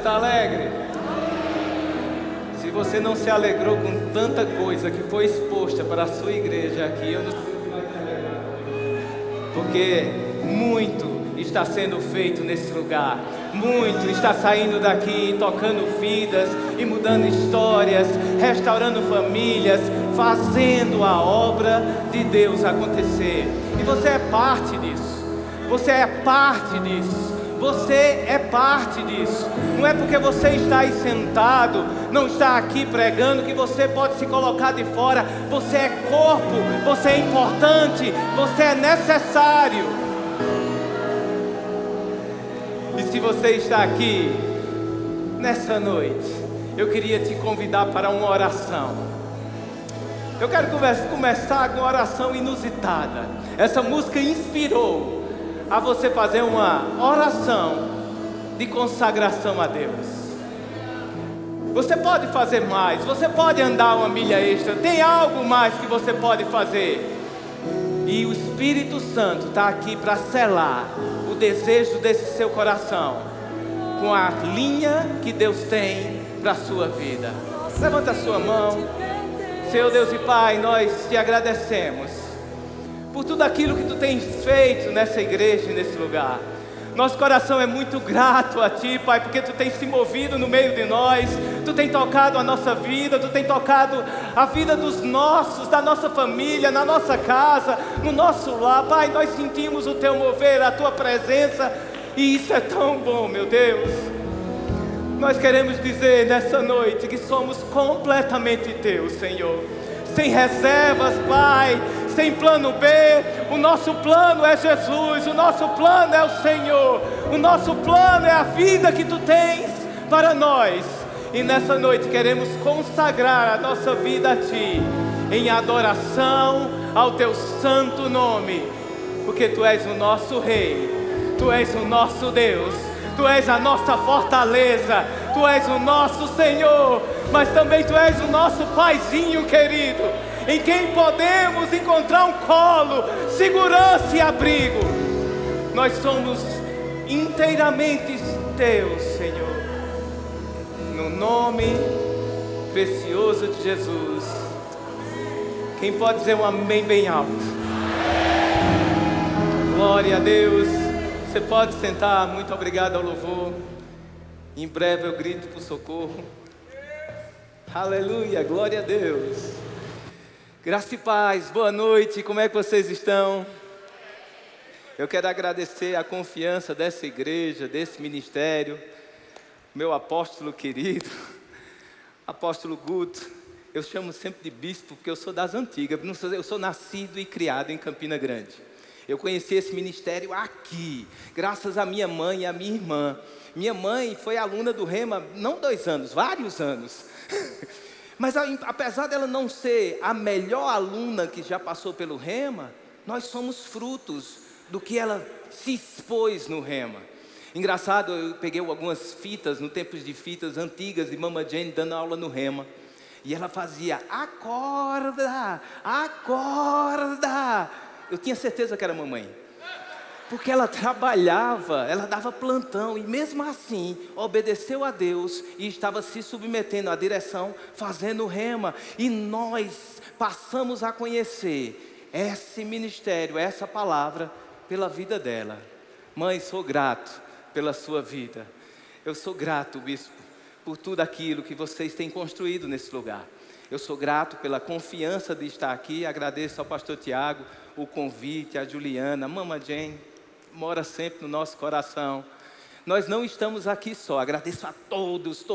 Está alegre? Se você não se alegrou com tanta coisa que foi exposta para a sua igreja aqui, eu não sei o que vai te alegrar. Porque muito está sendo feito nesse lugar. Muito está saindo daqui, tocando vidas e mudando histórias, restaurando famílias, fazendo a obra de Deus acontecer. E você é parte disso. Você é parte disso. Você é parte disso. Não é porque você está aí sentado, não está aqui pregando, que você pode se colocar de fora. Você é corpo, você é importante, você é necessário. E se você está aqui nessa noite, eu queria te convidar para uma oração. Eu quero começar com uma oração inusitada. Essa música inspirou a você fazer uma oração de consagração a Deus. Você pode fazer mais, você pode andar uma milha extra, tem algo mais que você pode fazer. E o Espírito Santo está aqui para selar o desejo desse seu coração com a linha que Deus tem para a sua vida. Levanta a sua mão. Senhor Deus e Pai, nós te agradecemos por tudo aquilo que Tu tens feito nessa igreja e nesse lugar. Nosso coração é muito grato a Ti, Pai, porque Tu tens se movido no meio de nós, Tu tens tocado a nossa vida, Tu tens tocado a vida dos nossos, da nossa família, na nossa casa, no nosso lar. Pai, nós sentimos o Teu mover, a Tua presença, e isso é tão bom, meu Deus. Nós queremos dizer nessa noite que somos completamente Teus, Senhor, sem reservas, Pai, sem plano B. O nosso plano é Jesus, o nosso plano é o Senhor, o nosso plano é a vida que Tu tens para nós. E nessa noite queremos consagrar a nossa vida a Ti, em adoração ao Teu santo nome, porque Tu és o nosso Rei, Tu és o nosso Deus, Tu és a nossa fortaleza, Tu és o nosso Senhor, mas também Tu és o nosso Paizinho querido, em quem podemos encontrar um colo, segurança e abrigo. Nós somos inteiramente Teus, Senhor, no nome precioso de Jesus. Quem pode dizer um amém bem alto? Glória a Deus. Você pode sentar. Muito obrigado ao louvor. Em breve eu grito por socorro. Aleluia, glória a Deus. Graça e paz, boa noite, como é que vocês estão? Eu quero agradecer a confiança dessa igreja, desse ministério, meu apóstolo querido, apóstolo Guto. Eu chamo sempre de bispo porque eu sou das antigas, eu sou nascido e criado em Campina Grande. Eu conheci esse ministério aqui, graças à minha mãe e à minha irmã. Minha mãe foi aluna do Rema, não 2 anos, vários anos. Mas apesar dela não ser a melhor aluna que já passou pelo Rema, nós somos frutos do que ela se expôs no Rema. Engraçado, eu peguei algumas fitas, no tempo de fitas antigas, de Mama Jane dando aula no Rema. E ela fazia, acorda, acorda. Eu tinha certeza que era mamãe. Porque ela trabalhava, ela dava plantão e mesmo assim obedeceu a Deus e estava se submetendo à direção, fazendo Rema. E nós passamos a conhecer esse ministério, essa palavra pela vida dela. Mãe, sou grato pela sua vida. Eu sou grato, bispo, por tudo aquilo que vocês têm construído nesse lugar. Eu sou grato pela confiança de estar aqui. Agradeço ao pastor Tiago o convite, a Juliana, a Mama Jane. Mora sempre no nosso coração. Nós não estamos aqui só, agradeço a todos.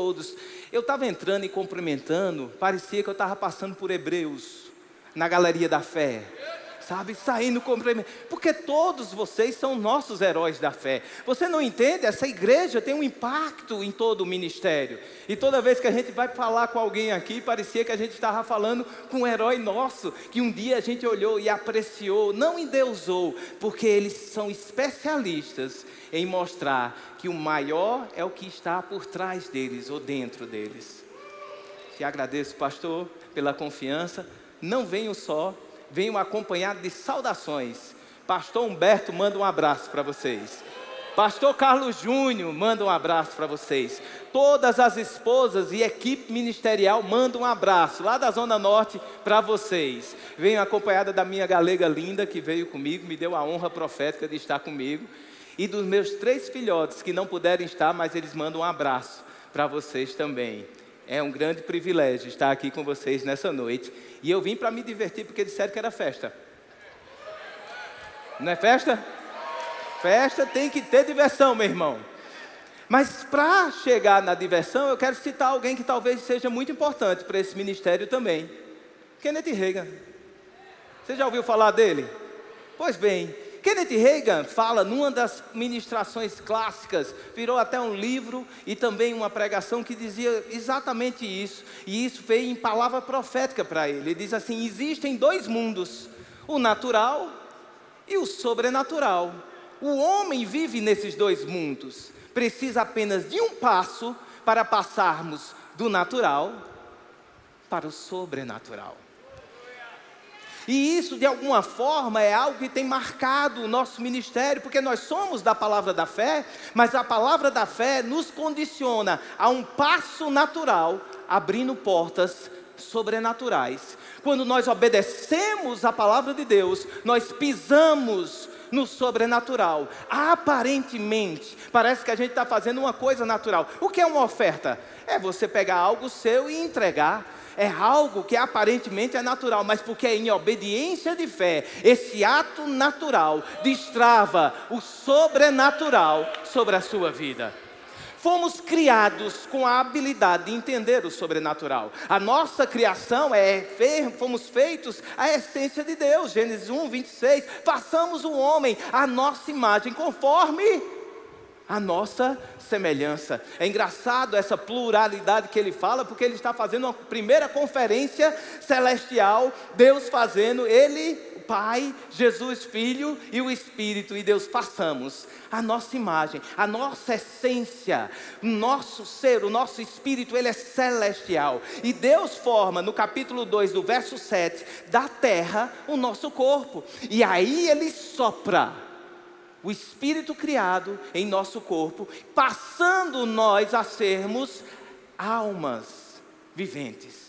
Eu estava entrando e cumprimentando, parecia que eu estava passando por Hebreus, na Galeria da Fé, sabe, saindo cumprimentando, porque todos vocês são nossos heróis da fé. Você não entende? Essa igreja tem um impacto em todo o ministério, e toda vez que a gente vai falar com alguém aqui, parecia que a gente estava falando com um herói nosso, que um dia a gente olhou e apreciou, não endeusou, porque eles são especialistas em mostrar que o maior é o que está por trás deles, ou dentro deles. Te agradeço, pastor, pela confiança. Não venho só, venho acompanhado de saudações. Pastor Humberto manda um abraço para vocês. Pastor Carlos Júnior manda um abraço para vocês. Todas as esposas e equipe ministerial mandam um abraço lá da Zona Norte para vocês. Venho acompanhada da minha galega linda que veio comigo, me deu a honra profética de estar comigo. E dos meus 3 filhotes que não puderem estar, mas eles mandam um abraço para vocês também. É um grande privilégio estar aqui com vocês nessa noite. E eu vim para me divertir porque disseram que era festa. Não é festa? Festa tem que ter diversão, meu irmão. Mas para chegar na diversão, eu quero citar alguém que talvez seja muito importante para esse ministério também. Kenneth Hagin. Você já ouviu falar dele? Pois bem, Kenneth Hagin fala numa das ministrações clássicas, virou até um livro e também uma pregação que dizia exatamente isso. E isso veio em palavra profética para ele. Ele diz assim: existem 2 mundos, o natural e o sobrenatural. O homem vive nesses 2 mundos. Precisa apenas de um passo para passarmos do natural para o sobrenatural. E isso, de alguma forma, é algo que tem marcado o nosso ministério, porque nós somos da palavra da fé, mas a palavra da fé nos condiciona a um passo natural, abrindo portas sobrenaturais. Quando nós obedecemos a palavra de Deus, nós pisamos no sobrenatural. Aparentemente, parece que a gente está fazendo uma coisa natural. O que é uma oferta? É você pegar algo seu e entregar. É algo que aparentemente é natural, mas porque em obediência de fé, esse ato natural destrava o sobrenatural sobre a sua vida. Fomos criados com a habilidade de entender o sobrenatural. A nossa criação fomos feitos à essência de Deus. Gênesis 1, 26. Façamos o homem à nossa imagem, conforme a nossa semelhança. É engraçado essa pluralidade que ele fala, porque ele está fazendo uma primeira conferência celestial, Deus fazendo, ele, Pai, Jesus Filho e o Espírito, e Deus, façamos a nossa imagem, a nossa essência, o nosso ser, o nosso espírito, ele é celestial. E Deus forma, no capítulo 2, do verso 7, da terra, o nosso corpo. E aí ele sopra o espírito criado em nosso corpo, passando nós a sermos almas viventes.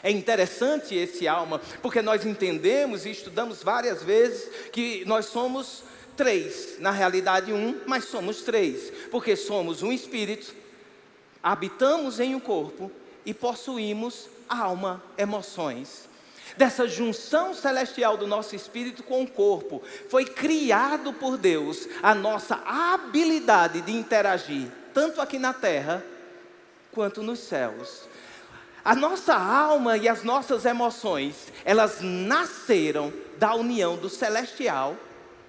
É interessante esse alma, porque nós entendemos e estudamos várias vezes que nós somos 3, na realidade 1, mas somos 3, porque somos um espírito, habitamos em um corpo e possuímos alma, emoções. Dessa junção celestial do nosso espírito com o corpo, foi criado por Deus a nossa habilidade de interagir, tanto aqui na terra, quanto nos céus. A nossa alma e as nossas emoções, elas nasceram da união do celestial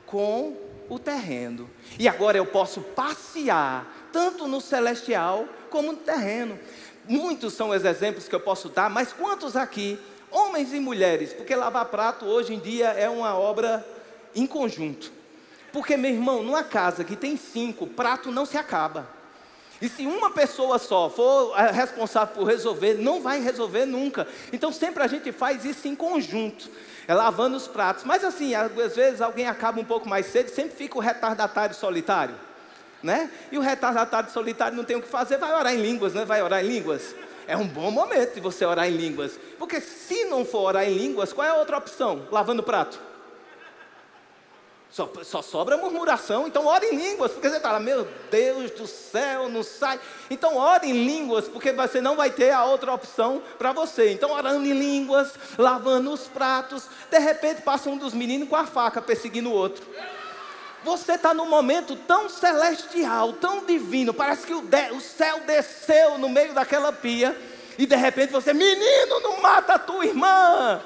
com o terreno. E agora eu posso passear, tanto no celestial como no terreno. Muitos são os exemplos que eu posso dar, mas quantos aqui, homens e mulheres, porque lavar prato hoje em dia é uma obra em conjunto. Porque, meu irmão, numa casa que tem 5, prato não se acaba. E se uma pessoa só for responsável por resolver, não vai resolver nunca. Então sempre a gente faz isso em conjunto, lavando os pratos. Mas assim, às vezes alguém acaba um pouco mais cedo, sempre fica o retardatário solitário, né? E o retardatário solitário não tem o que fazer, vai orar em línguas, né? Vai orar em línguas. É um bom momento de você orar em línguas. Porque se não for orar em línguas, qual é a outra opção? Lavando o prato. Só sobra murmuração, então ore em línguas, porque você está lá, meu Deus do céu, não sai. Então ore em línguas, porque você não vai ter a outra opção para você. Então orando em línguas, lavando os pratos, de repente passa um dos meninos com a faca perseguindo o outro. Você está num momento tão celestial, tão divino, parece que o céu desceu no meio daquela pia, e de repente você, menino, não mata a tua irmã.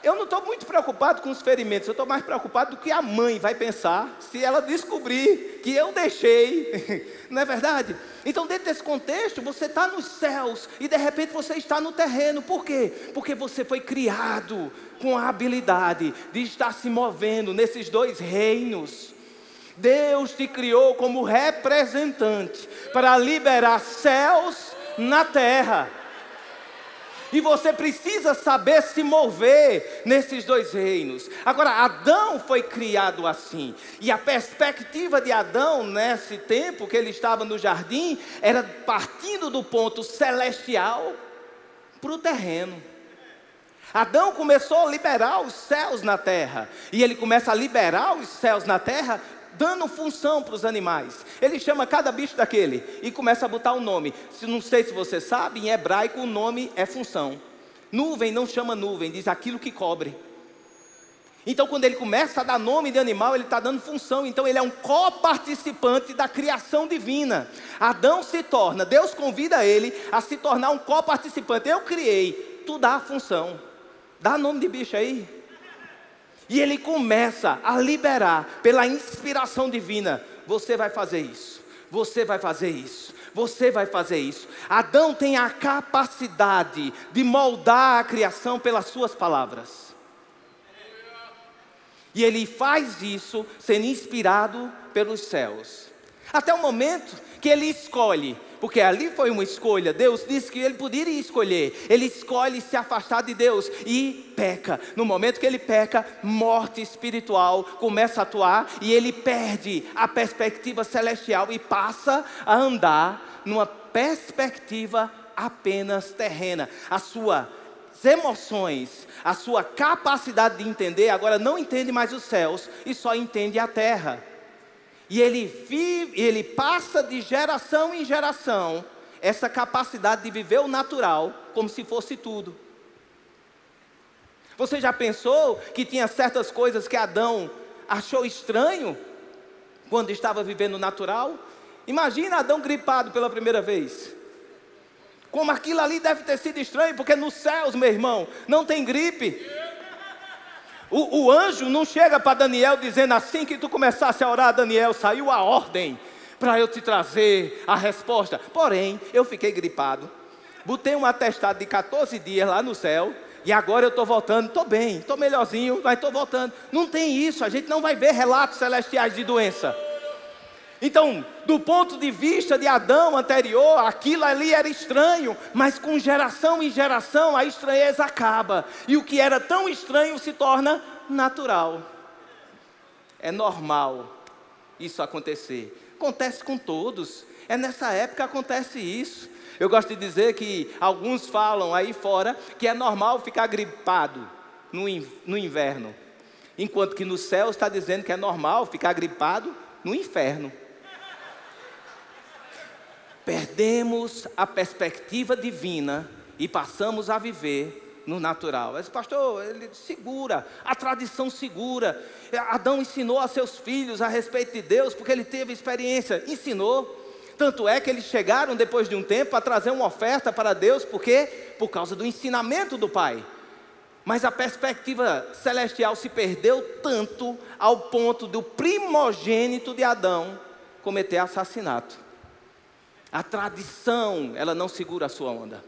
Eu não estou muito preocupado com os ferimentos, eu estou mais preocupado do que a mãe vai pensar se ela descobrir que eu deixei, não é verdade? Então dentro desse contexto, você está nos céus e de repente você está no terreno. Por quê? Porque você foi criado com a habilidade de estar se movendo nesses 2 reinos. Deus te criou como representante para liberar céus na terra. E você precisa saber se mover nesses dois reinos. Agora, Adão foi criado assim. E a perspectiva de Adão, nesse tempo que ele estava no jardim, era partindo do ponto celestial para o terreno. Adão começou a liberar os céus na terra. E ele começa a liberar os céus na terra, dando função para os animais. Ele chama cada bicho daquele e começa a botar um nome. Não sei se você sabe, em hebraico o nome é função. Nuvem não chama nuvem, diz aquilo que cobre. Então quando ele começa a dar nome de animal, ele está dando função. Então ele é um coparticipante da criação divina. Adão se torna, Deus convida ele a se tornar um coparticipante. Eu criei, tu dá a função. Dá nome de bicho aí. E ele começa a liberar, pela inspiração divina, você vai fazer isso, você vai fazer isso, você vai fazer isso. Adão tem a capacidade de moldar a criação pelas suas palavras. E ele faz isso sendo inspirado pelos céus. Até o momento que ele escolhe, porque ali foi uma escolha. Deus disse que ele poderia escolher. Ele escolhe se afastar de Deus e peca. No momento que ele peca, morte espiritual começa a atuar e ele perde a perspectiva celestial e passa a andar numa perspectiva apenas terrena. As suas emoções, a sua capacidade de entender, agora não entende mais os céus e só entende a terra. E ele passa de geração em geração essa capacidade de viver o natural como se fosse tudo. Você já pensou que tinha certas coisas que Adão achou estranho quando estava vivendo o natural? Imagina Adão gripado pela primeira vez. Como aquilo ali deve ter sido estranho, porque nos céus, meu irmão, não tem gripe. O anjo não chega para Daniel dizendo: assim que tu começasse a orar, Daniel, saiu a ordem para eu te trazer a resposta. Porém, eu fiquei gripado, botei um atestado de 14 dias lá no céu, e agora eu estou voltando, estou bem, estou melhorzinho, mas estou voltando. Não tem isso, a gente não vai ver relatos celestiais de doença. Então, do ponto de vista de Adão anterior, aquilo ali era estranho, mas com geração em geração a estranheza acaba. E o que era tão estranho se torna natural. É normal isso acontecer. Acontece com todos. É nessa época que acontece isso. Eu gosto de dizer que alguns falam aí fora que é normal ficar gripado no inverno. Enquanto que no céu está dizendo que é normal ficar gripado no inferno. Perdemos a perspectiva divina e passamos a viver no natural. Esse pastor, ele segura, a tradição segura. Adão ensinou a seus filhos a respeito de Deus, porque ele teve experiência, ensinou. Tanto é que eles chegaram depois de um tempo a trazer uma oferta para Deus, porque por causa do ensinamento do pai. Mas a perspectiva celestial se perdeu tanto ao ponto do primogênito de Adão cometer assassinato. A tradição, ela não segura a sua onda.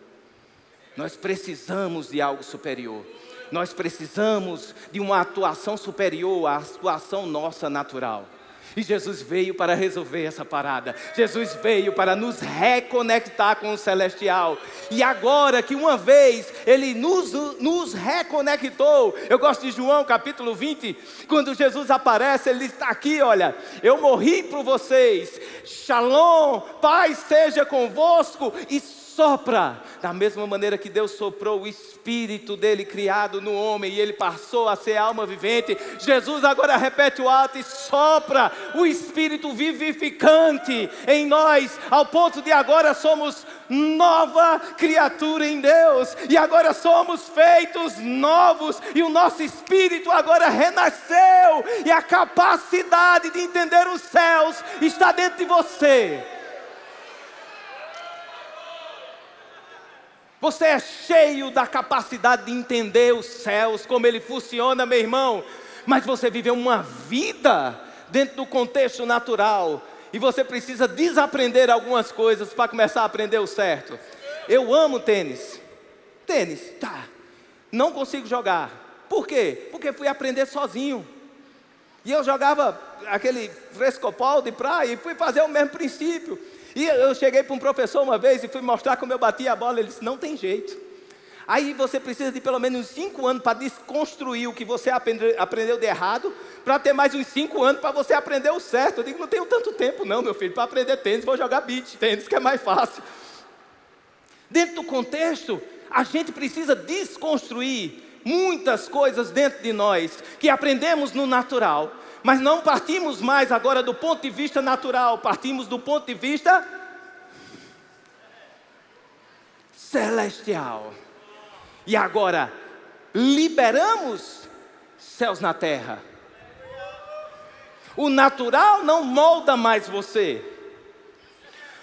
Nós precisamos de algo superior. Nós precisamos de uma atuação superior à atuação nossa natural. E Jesus veio para resolver essa parada. Jesus veio para nos reconectar com o celestial. E agora que uma vez Ele nos reconectou. Eu gosto de João capítulo 20. Quando Jesus aparece, Ele está aqui, olha. Eu morri por vocês. Shalom, paz seja convosco. E sopra, da mesma maneira que Deus soprou o Espírito dele criado no homem e ele passou a ser alma vivente. Jesus agora repete o ato e sopra o Espírito vivificante em nós, ao ponto de agora somos nova criatura em Deus, e agora somos feitos novos, e o nosso espírito agora renasceu, e a capacidade de entender os céus está dentro de você. Você é cheio da capacidade de entender os céus, como ele funciona, meu irmão. Mas você viveu uma vida dentro do contexto natural. E você precisa desaprender algumas coisas para começar a aprender o certo. Eu amo tênis. Tênis, tá. Não consigo jogar. Por quê? Porque fui aprender sozinho. E eu jogava aquele frescopol de praia e fui fazer o mesmo princípio. E eu cheguei para um professor uma vez e fui mostrar como eu batia a bola. Ele disse: não tem jeito. Aí você precisa de pelo menos 5 anos para desconstruir o que você aprendeu de errado, para ter mais uns 5 anos para você aprender o certo. Eu digo, não tenho tanto tempo não, meu filho, para aprender tênis, vou jogar beach tênis, que é mais fácil. Dentro do contexto, a gente precisa desconstruir muitas coisas dentro de nós, que aprendemos no natural, mas não partimos mais agora do ponto de vista natural, partimos do ponto de vista celestial. E agora, liberamos céus na terra. O natural não molda mais você.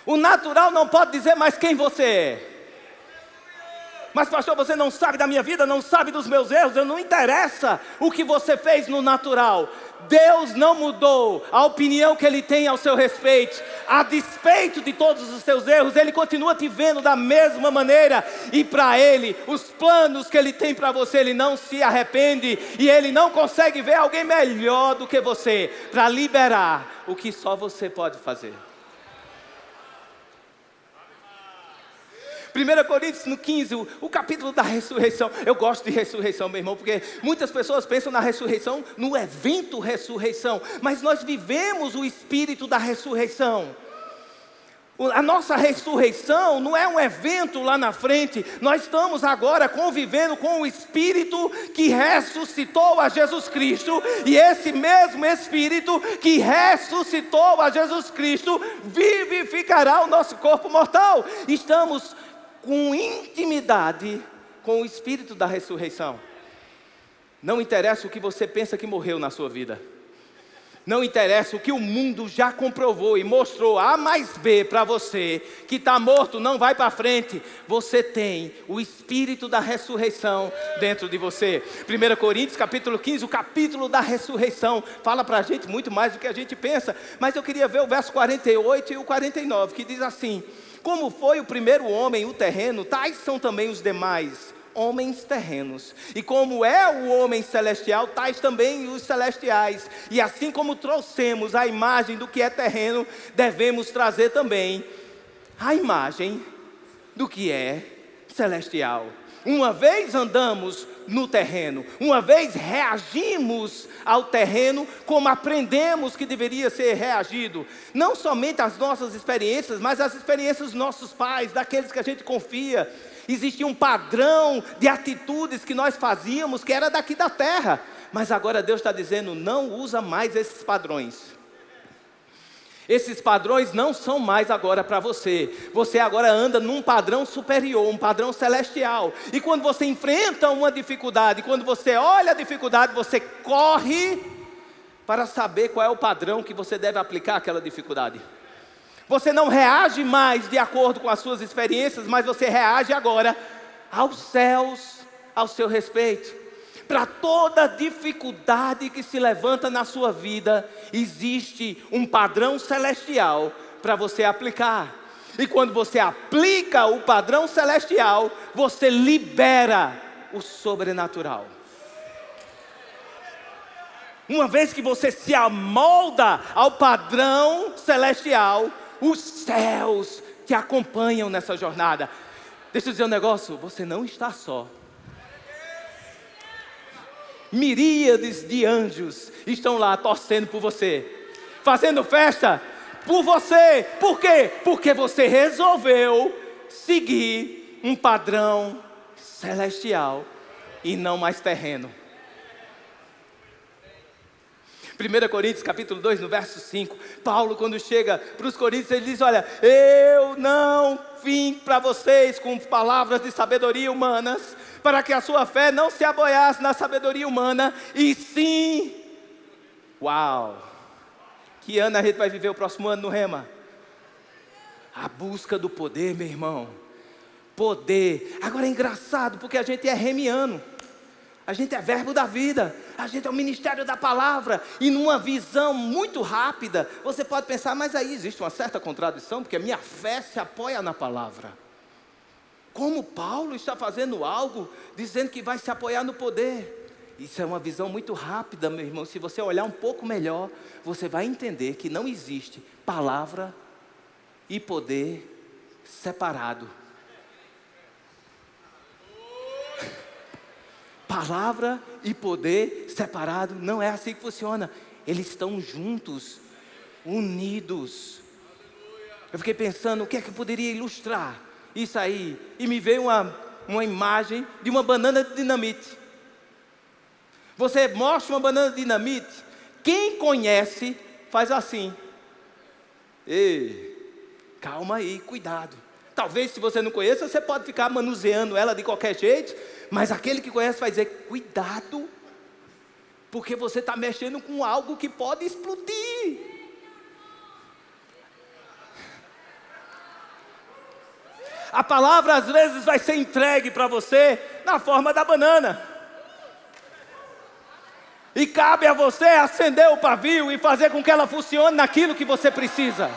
O natural não pode dizer mais quem você é. Mas pastor, você não sabe da minha vida, não sabe dos meus erros, não interessa o que você fez no natural. Deus não mudou a opinião que Ele tem ao seu respeito. A despeito de todos os seus erros, Ele continua te vendo da mesma maneira. E para Ele, os planos que Ele tem para você, Ele não se arrepende. E Ele não consegue ver alguém melhor do que você para liberar o que só você pode fazer. 1 Coríntios no 15, o capítulo da ressurreição. Eu gosto de ressurreição, meu irmão, porque muitas pessoas pensam na ressurreição, no evento ressurreição, mas nós vivemos o espírito da ressurreição. A nossa ressurreição não é um evento lá na frente, nós estamos agora convivendo com o Espírito que ressuscitou a Jesus Cristo, e esse mesmo Espírito que ressuscitou a Jesus Cristo vivificará o nosso corpo mortal. Estamos com intimidade com o Espírito da ressurreição. Não interessa o que você pensa que morreu na sua vida. Não interessa o que o mundo já comprovou e mostrou A mais B para você, que está morto, não vai para frente. Você tem o Espírito da ressurreição dentro de você. 1 Coríntios capítulo 15, o capítulo da ressurreição, fala para a gente muito mais do que a gente pensa. Mas eu queria ver o verso 48 e o 49, que diz assim: como foi o primeiro homem, o terreno, tais são também os demais homens terrenos. E como é o homem celestial, tais também os celestiais. E assim como trouxemos a imagem do que é terreno, devemos trazer também a imagem do que é celestial. Uma vez andamos no terreno, uma vez reagimos ao terreno como aprendemos que deveria ser reagido. Não somente as nossas experiências, mas as experiências dos nossos pais, daqueles que a gente confia. Existia um padrão de atitudes que nós fazíamos que era daqui da terra. Mas agora Deus está dizendo, não usa mais esses padrões. Esses padrões não são mais agora para você. Você agora anda num padrão superior, um padrão celestial. E quando você enfrenta uma dificuldade, quando você olha a dificuldade, você corre para saber qual é o padrão que você deve aplicar àquela dificuldade. Você não reage mais de acordo com as suas experiências, mas você reage agora aos céus, ao seu respeito. Para toda dificuldade que se levanta na sua vida, existe um padrão celestial para você aplicar. E quando você aplica o padrão celestial, você libera o sobrenatural. Uma vez que você se amolda ao padrão celestial, os céus te acompanham nessa jornada. Deixa eu dizer um negócio, você não está só. Miríades de anjos estão lá torcendo por você, fazendo festa por você. Por quê? Porque você resolveu seguir um padrão celestial e não mais terreno. 1 Coríntios capítulo 2, no verso 5, Paulo, quando chega para os coríntios, ele diz: olha, eu não vim para vocês com palavras de sabedoria humanas, para que a sua fé não se apoiasse na sabedoria humana, e sim, uau, que ano a gente vai viver o próximo ano no Rema? A busca do poder, meu irmão, poder. Agora é engraçado, porque a gente é remiano, a gente é verbo da vida, a gente é o ministério da palavra, e numa visão muito rápida, você pode pensar, mas aí existe uma certa contradição, porque a minha fé se apoia na palavra. Como Paulo está fazendo algo, dizendo que vai se apoiar no poder? Isso é uma visão muito rápida, meu irmão. Se você olhar um pouco melhor, você vai entender que não existe palavra e poder separado. palavra e poder separado, não é assim que funciona. Eles estão juntos, unidos. Eu fiquei pensando, o que é que eu poderia ilustrar isso aí? E me veio uma imagem de uma banana de dinamite. Você mostra uma banana de dinamite, quem conhece faz assim. Ei, calma aí, cuidado. Talvez se você não conheça, você pode ficar manuseando ela de qualquer jeito, mas aquele que conhece vai dizer, cuidado, porque você está mexendo com algo que pode explodir. A palavra às vezes vai ser entregue para você na forma da banana. E cabe a você acender o pavio e fazer com que ela funcione naquilo que você precisa.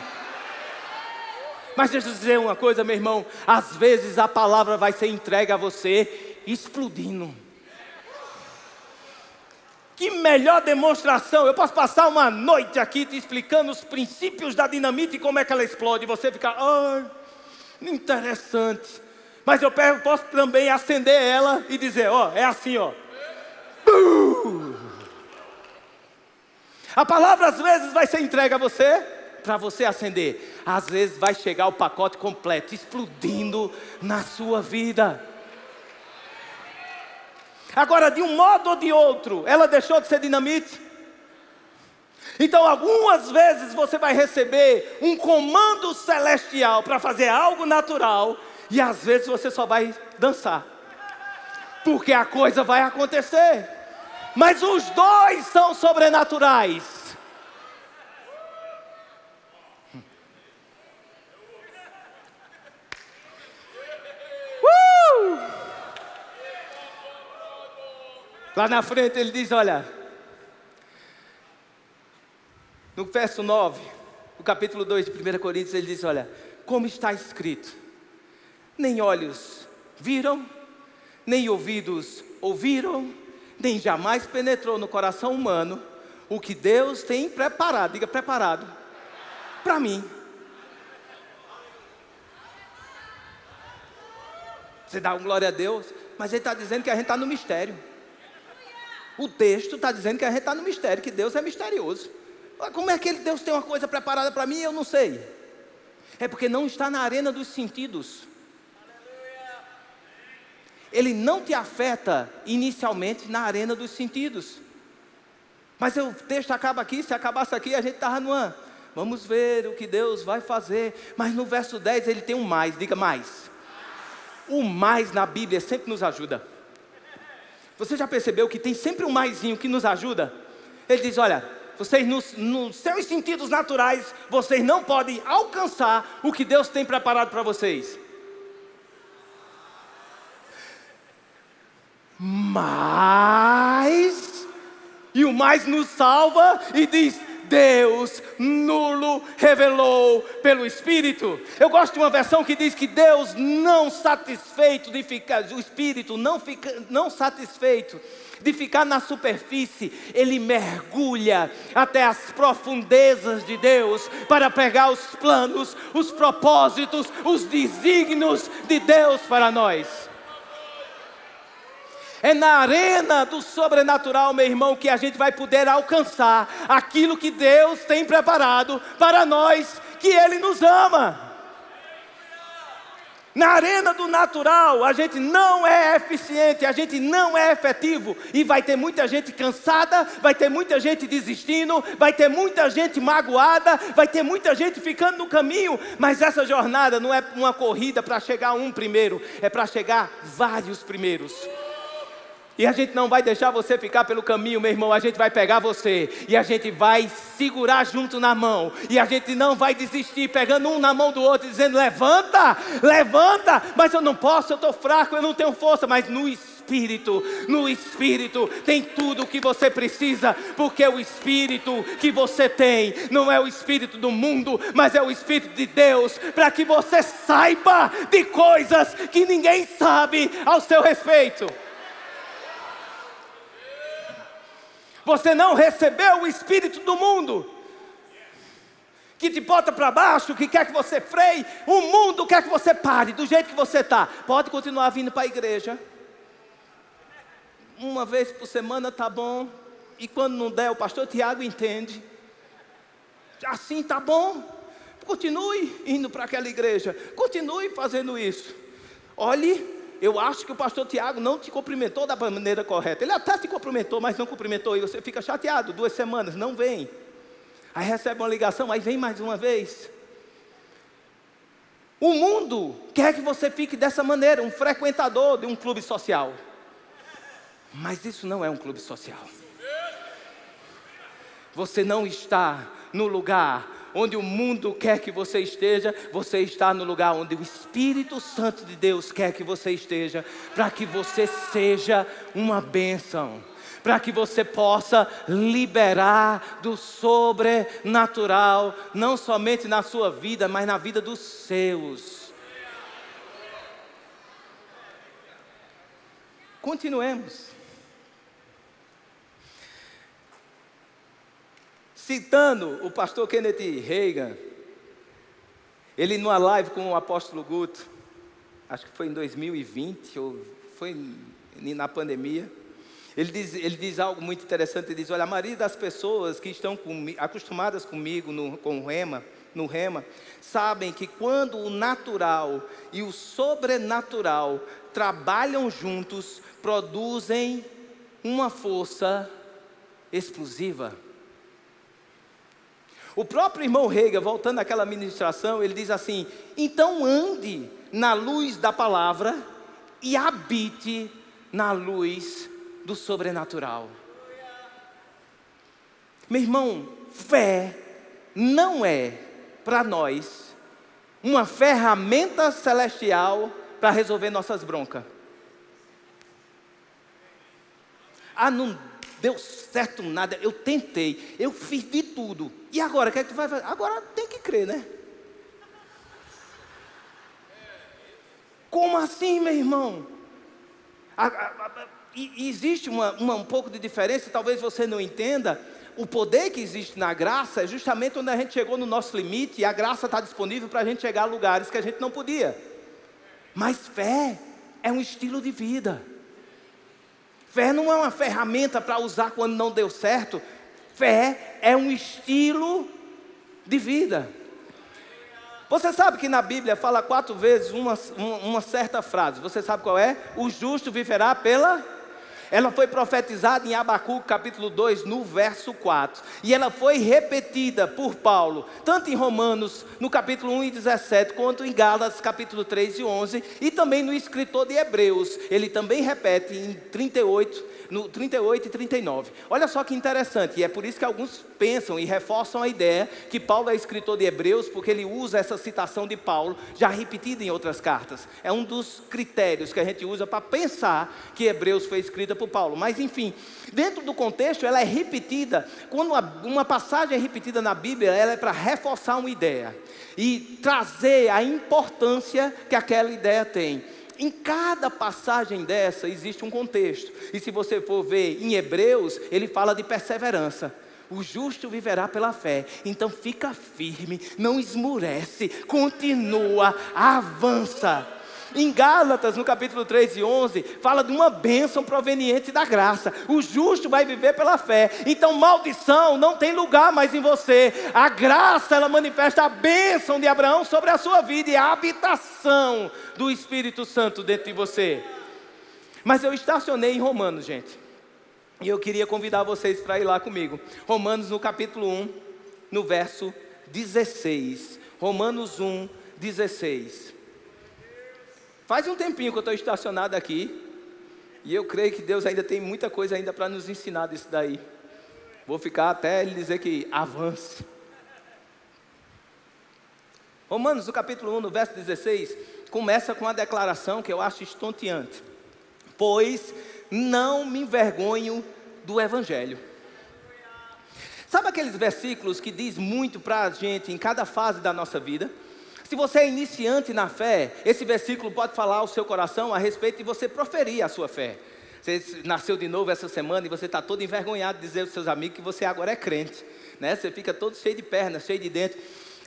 Mas deixa eu dizer uma coisa, meu irmão. Às vezes a palavra vai ser entregue a você explodindo. Que melhor demonstração. Eu posso passar uma noite aqui te explicando os princípios da dinamite e como é que ela explode. E você fica, interessante. Mas eu posso também acender ela e dizer, é assim, A palavra às vezes vai ser entregue a você para você acender. Às vezes vai chegar o pacote completo, explodindo na sua vida. Agora, de um modo ou de outro, ela deixou de ser dinamite. Então, algumas vezes você vai receber um comando celestial para fazer algo natural, e às vezes você só vai dançar, porque a coisa vai acontecer. Mas os dois são sobrenaturais. Lá na frente ele diz, olha, no verso 9, no capítulo 2 de 1 Coríntios, ele diz, olha, como está escrito, nem olhos viram, nem ouvidos ouviram, nem jamais penetrou no coração humano o que Deus tem preparado, diga preparado, para mim. Você dá uma glória a Deus, mas ele está dizendo que a gente está no mistério. O texto está dizendo que a gente está no mistério, que Deus é misterioso. Como é que Deus tem uma coisa preparada para mim? Eu não sei. É porque não está na arena dos sentidos. Ele não te afeta inicialmente na arena dos sentidos. Mas o texto acaba aqui, se acabasse aqui, a gente estava numa, vamos ver o que Deus vai fazer. Mas no verso 10 ele tem um mais, diga mais. O mais na Bíblia sempre nos ajuda. Você já percebeu que tem sempre um maisinho que nos ajuda? Ele diz, olha, vocês nos seus sentidos naturais, vocês não podem alcançar o que Deus tem preparado para vocês. Mas, e o mais nos salva e diz, Deus nulo revelou pelo Espírito. Eu gosto de uma versão que diz que Deus não satisfeito de ficar, o Espírito não satisfeito de ficar na superfície, ele mergulha até as profundezas de Deus para pegar os planos, os propósitos, os desígnios de Deus para nós. É na arena do sobrenatural, meu irmão, que a gente vai poder alcançar aquilo que Deus tem preparado para nós, que Ele nos ama. Na arena do natural, a gente não é eficiente, a gente não é efetivo. E vai ter muita gente cansada, vai ter muita gente desistindo, vai ter muita gente magoada, vai ter muita gente ficando no caminho. Mas essa jornada não é uma corrida para chegar um primeiro, é para chegar vários primeiros. E a gente não vai deixar você ficar pelo caminho, meu irmão. A gente vai pegar você e a gente vai segurar junto na mão. E a gente não vai desistir, pegando um na mão do outro, dizendo, levanta, levanta. Mas eu não posso, eu estou fraco, eu não tenho força. Mas no Espírito tem tudo o que você precisa. Porque o Espírito que você tem não é o Espírito do mundo, mas é o Espírito de Deus. Para que você saiba de coisas que ninguém sabe ao seu respeito. Você não recebeu o espírito do mundo, que te bota para baixo, que quer que você freie. O mundo quer que você pare do jeito que você está. Pode continuar vindo para a igreja, uma vez por semana tá bom, e quando não der, o pastor Tiago entende. Assim tá bom, continue indo para aquela igreja, continue fazendo isso. Olhe, eu acho que o pastor Tiago não te cumprimentou da maneira correta. Ele até te cumprimentou, mas não cumprimentou, e você fica chateado, 2 semanas, não vem. Aí recebe uma ligação, aí vem mais uma vez. O mundo quer que você fique dessa maneira, um frequentador de um clube social. Mas isso não é um clube social. Você não está no lugar onde o mundo quer que você está no lugar onde o Espírito Santo de Deus quer que você esteja, para que você seja uma bênção, para que você possa liberar do sobrenatural, não somente na sua vida, mas na vida dos seus. Continuemos. Citando o pastor Kenneth Hagin, ele numa live com o apóstolo Guto, acho que foi em 2020, ou foi na pandemia, ele diz algo muito interessante, ele diz, olha, a maioria das pessoas que estão acostumadas comigo no Rema, sabem que quando o natural e o sobrenatural trabalham juntos, produzem uma força explosiva. O próprio irmão Hagin, voltando àquela ministração, ele diz assim, então ande na luz da palavra e habite na luz do sobrenatural. Meu irmão, fé não é para nós uma ferramenta celestial para resolver nossas broncas. Não deu certo nada, eu tentei, eu fiz de tudo. E agora, o que é que tu vai fazer? Agora tem que crer, né? Como assim, meu irmão? Existe um pouco de diferença, talvez você não entenda. O poder que existe na graça é justamente quando a gente chegou no nosso limite, e a graça está disponível para a gente chegar a lugares que a gente não podia. Mas fé é um estilo de vida. Fé não é uma ferramenta para usar quando não deu certo. Fé é um estilo de vida. Você sabe que na Bíblia fala 4 vezes uma certa frase. Você sabe qual é? O justo viverá pela... Ela foi profetizada em Abacuque capítulo 2, no verso 4. E ela foi repetida por Paulo, tanto em Romanos, no capítulo 1 e 17, quanto em Gálatas, capítulo 3 e 11. E também no escritor de Hebreus, ele também repete em 38 e 39. Olha só que interessante, e é por isso que alguns pensam e reforçam a ideia que Paulo é escritor de Hebreus, porque ele usa essa citação de Paulo, já repetida em outras cartas. É um dos critérios que a gente usa para pensar que Hebreus foi escrita por Paulo. Mas enfim, dentro do contexto, ela é repetida. Quando uma passagem é repetida na Bíblia, ela é para reforçar uma ideia e trazer a importância que aquela ideia tem. Em cada passagem dessa existe um contexto. E se você for ver em Hebreus, ele fala de perseverança. O justo viverá pela fé. Então fica firme, não esmurece, continua, avança. Em Gálatas, no capítulo 3 e 11, fala de uma bênção proveniente da graça. O justo vai viver pela fé. Então maldição não tem lugar mais em você. A graça, ela manifesta a bênção de Abraão sobre a sua vida e a habitação do Espírito Santo dentro de você. Mas eu estacionei em Romanos, gente. E eu queria convidar vocês para ir lá comigo. Romanos no capítulo 1, no verso 16. Romanos 1, 16. Faz um tempinho que eu estou estacionado aqui, e eu creio que Deus ainda tem muita coisa ainda para nos ensinar disso daí. Vou ficar até Ele dizer que avance. Romanos, no capítulo 1, no verso 16, começa com uma declaração que eu acho estonteante. Pois não me envergonho do Evangelho. Sabe aqueles versículos que diz muito para a gente em cada fase da nossa vida? Se você é iniciante na fé, esse versículo pode falar ao seu coração a respeito de você proferir a sua fé. Você nasceu de novo essa semana e você está todo envergonhado de dizer aos seus amigos que você agora é crente, né? Você fica todo cheio de pernas, cheio de dentes.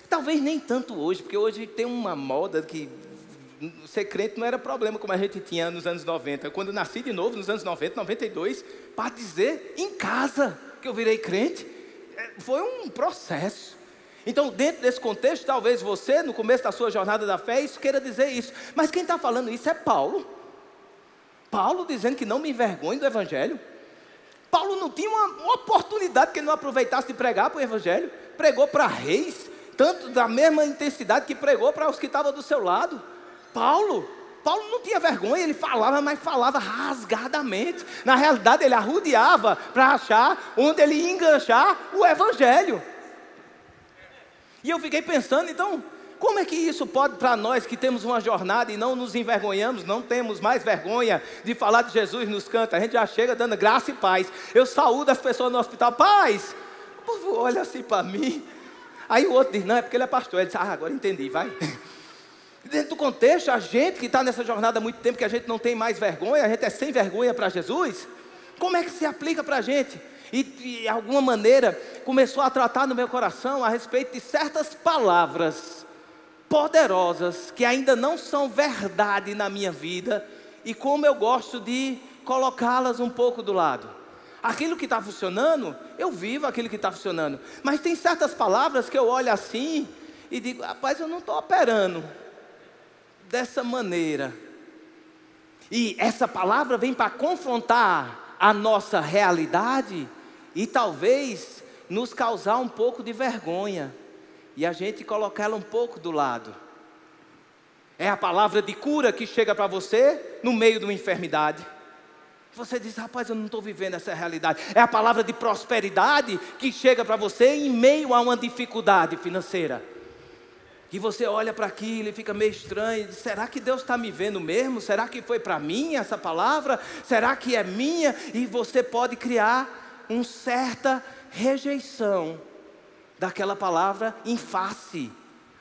Talvez nem tanto hoje, porque hoje tem uma moda que ser crente não era problema como a gente tinha nos anos 90. Quando eu nasci de novo, nos anos 90, 92, para dizer em casa que eu virei crente, foi um processo. Então, dentro desse contexto, talvez você, no começo da sua jornada da fé, isso queira dizer isso. Mas quem está falando isso é Paulo. Paulo dizendo que não me envergonhe do Evangelho. Paulo não tinha uma oportunidade que ele não aproveitasse de pregar para o Evangelho. Pregou para reis, tanto da mesma intensidade que pregou para os que estavam do seu lado. Paulo não tinha vergonha, ele falava, mas falava rasgadamente. Na realidade, ele arrodeava para achar onde ele ia enganchar o Evangelho. E eu fiquei pensando, então, como é que isso pode para nós que temos uma jornada e não nos envergonhamos, não temos mais vergonha de falar de Jesus nos cantos, a gente já chega dando graça e paz. Eu saúdo as pessoas no hospital, paz. O povo olha assim para mim. Aí o outro diz, não, é porque ele é pastor. Ele diz, agora entendi, vai. Dentro do contexto, a gente que está nessa jornada há muito tempo, que a gente não tem mais vergonha, a gente é sem vergonha para Jesus, como é que se aplica para a gente? E de alguma maneira começou a tratar no meu coração a respeito de certas palavras poderosas que ainda não são verdade na minha vida, e como eu gosto de colocá-las um pouco do lado. Aquilo que está funcionando, eu vivo aquilo que está funcionando, mas tem certas palavras que eu olho assim e digo, rapaz, eu não estou operando dessa maneira. E essa palavra vem para confrontar a nossa realidade e talvez nos causar um pouco de vergonha, e a gente colocar ela um pouco do lado. É a palavra de cura que chega para você no meio de uma enfermidade. Você diz, rapaz, eu não estou vivendo essa realidade. É a palavra de prosperidade que chega para você em meio a uma dificuldade financeira. E você olha para aquilo e fica meio estranho, e diz, será que Deus está me vendo mesmo? Será que foi para mim essa palavra? Será que é minha? E você pode criar uma certa rejeição daquela palavra em face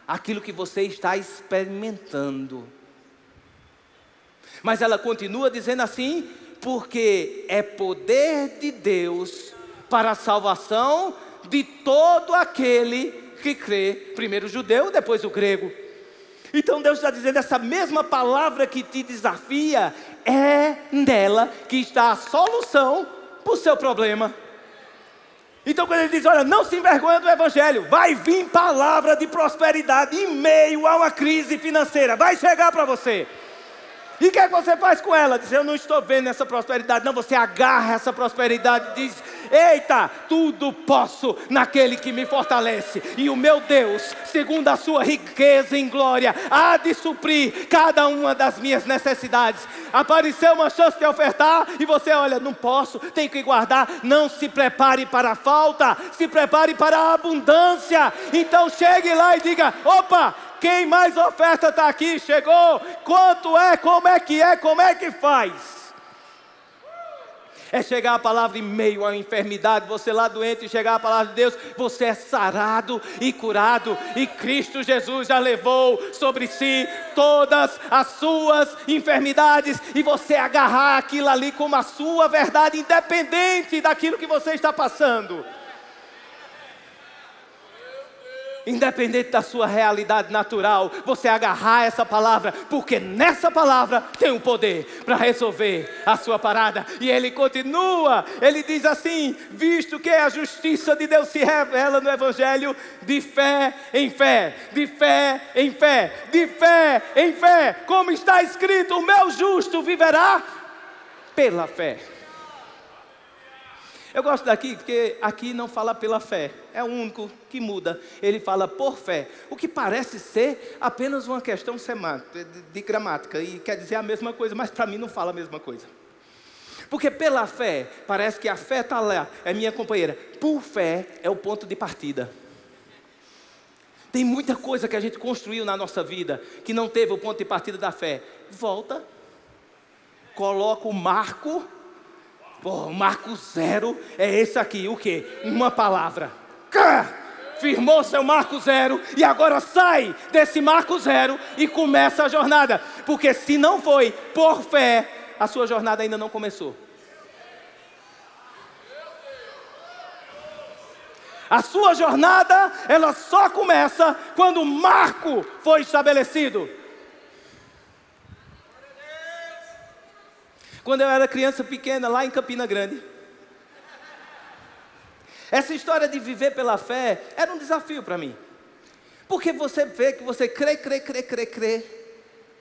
àquilo que você está experimentando. Mas ela continua dizendo assim, porque é poder de Deus para a salvação de todo aquele que crê, primeiro o judeu, depois o grego. Então Deus está dizendo, essa mesma palavra que te desafia, é nela que está a solução para o seu problema. Então quando ele diz, olha, não se envergonha do Evangelho, vai vir palavra de prosperidade em meio a uma crise financeira, vai chegar para você. E o que é que você faz com ela? Diz, eu não estou vendo essa prosperidade. Não, você agarra essa prosperidade e diz, eita, tudo posso naquele que me fortalece. E o meu Deus, segundo a sua riqueza em glória, há de suprir cada uma das minhas necessidades. Apareceu uma chance de ofertar e você olha, não posso, tenho que guardar. Não se prepare para a falta, se prepare para a abundância. Então chegue lá e diga, opa, quem mais oferta está aqui, chegou, quanto é, como é que faz? É chegar a palavra em meio à enfermidade, você lá doente, e chegar a palavra de Deus, você é sarado e curado, e Cristo Jesus já levou sobre si todas as suas enfermidades, e você agarrar aquilo ali como a sua verdade, independente daquilo que você está passando. Independente da sua realidade natural, você agarrar essa palavra, porque nessa palavra tem o poder para resolver a sua parada. E ele continua, ele diz assim, visto que a justiça de Deus se revela no Evangelho, de fé em fé, de fé em fé, de fé em fé, como está escrito, o meu justo viverá pela fé. Eu gosto daqui porque aqui não fala pela fé, é o único que muda, ele fala por fé, o que parece ser apenas uma questão semântica, de gramática, e quer dizer a mesma coisa, mas para mim não fala a mesma coisa. Porque pela fé, parece que a fé está lá, é minha companheira, por fé é o ponto de partida. Tem muita coisa que a gente construiu na nossa vida, que não teve o ponto de partida da fé, volta, coloca o marco. O marco zero é esse aqui, o quê? Uma palavra. Firmou seu marco zero e agora sai desse marco zero e começa a jornada. Porque se não foi por fé, a sua jornada ainda não começou. A sua jornada, ela só começa quando o marco foi estabelecido. quando eu era criança pequena, lá em Campina Grande. Essa história de viver pela fé era um desafio para mim. Porque você vê que você crê,